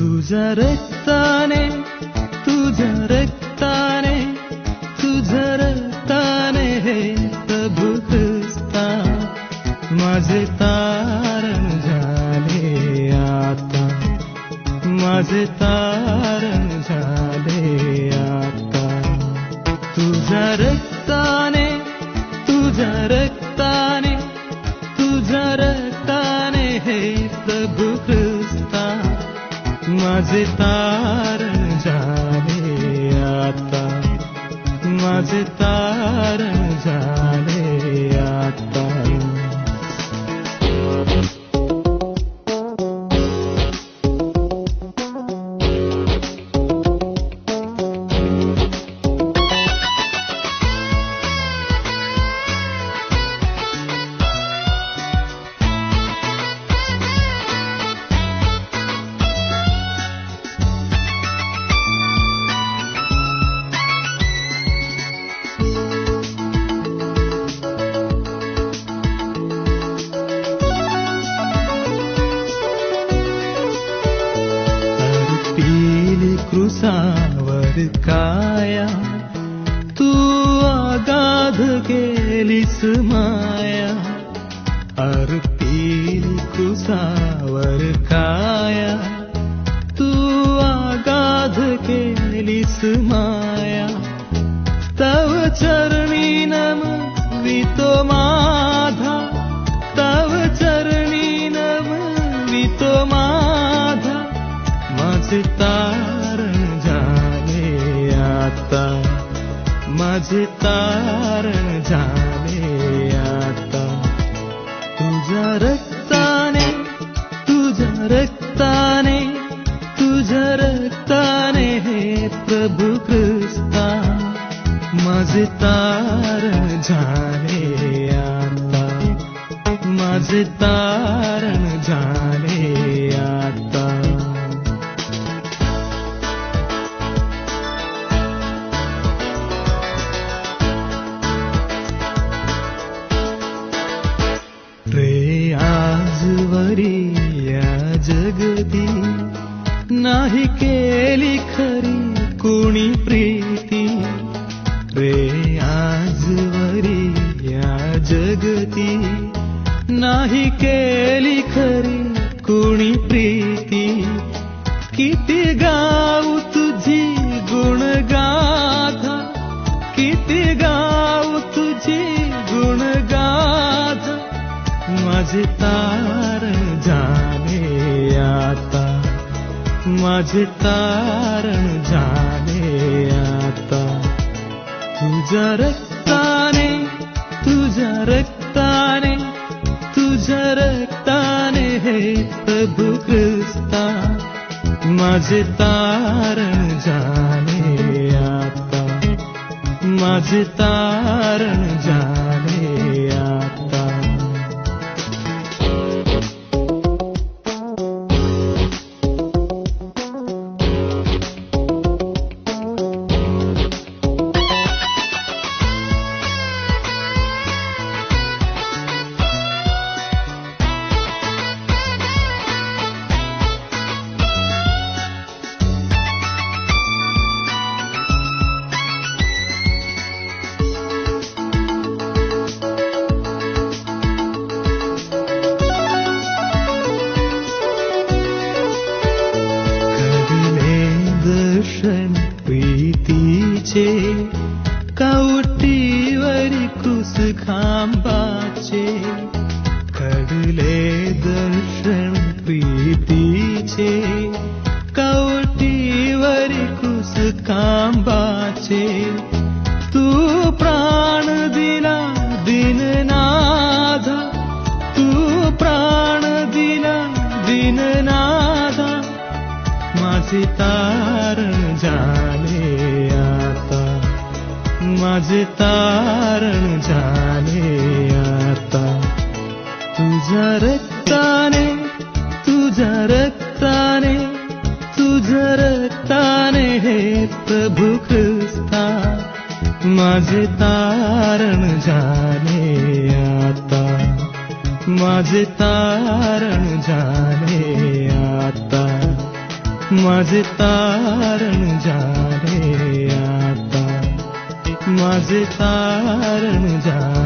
तुझ्या रक्ताने तुझ्या रक्ताने तुझ्या रक्ताने हे प्रभू ख्रिस्ता माझे तारण झाले आता, माझे तारण झाले आता. तुझ्या रक्ताने तुझ्या रक्ताने तुझ्या रक्ताने हे प्रभू ख्रिस्ता माझे तारण झाले आता, माझे तारण झाले आता. क्रूसावर काया तू आगाध केलीस माया, अर्पील क्रूसावर काया तू आगाध केलीस माया. तव चरणी नमवितो माझा, तव चरणी नमवितो माझा. माझे तारण झाले आता, माझे तारण झाले आता. तुझ्या रक्ताने तुझ्या रक्ताने तुझ्या रक्ताने हे प्रभू ख्रिस्ता माझे तारण झाले आता, माझे तारण झाले आता. रे आजवरी या जगती नाही केली खरी कोणी प्रीती, रे आजवरी या जगती नाही केली खरी कोणी प्रीती. किती गाऊ तुझी गुणगाथा, किती गाऊ तुझी गुणगाथा. माझे तारण झाले आता, माझे तारण झाले आता. तुझ्या रक्ताने तुझ्या रक्ताने तुझ्या रक्ताने हे प्रभू ख्रिस्ता माझे तारण झाले आता, माझे तारण झाले आता. प्रीतीचे कवटीवरी क्रूस खांबाचे, घडले दर्शन प्रीतीचे कवटीवरी क्रूस खांबाचे. तू प्राण दिला दीननाथा, तू माझे तारण झाले आता, माझे तारण झाले आता. तुझ्या रक्ताने, तुझ्या रक्ताने, तुझ्या रक्ताने हे प्रभू ख्रिस्ता, माझे तारण झाले आता, माझे तारण झाले आता, माझे तारण झाले आता, माझे तारण झाले.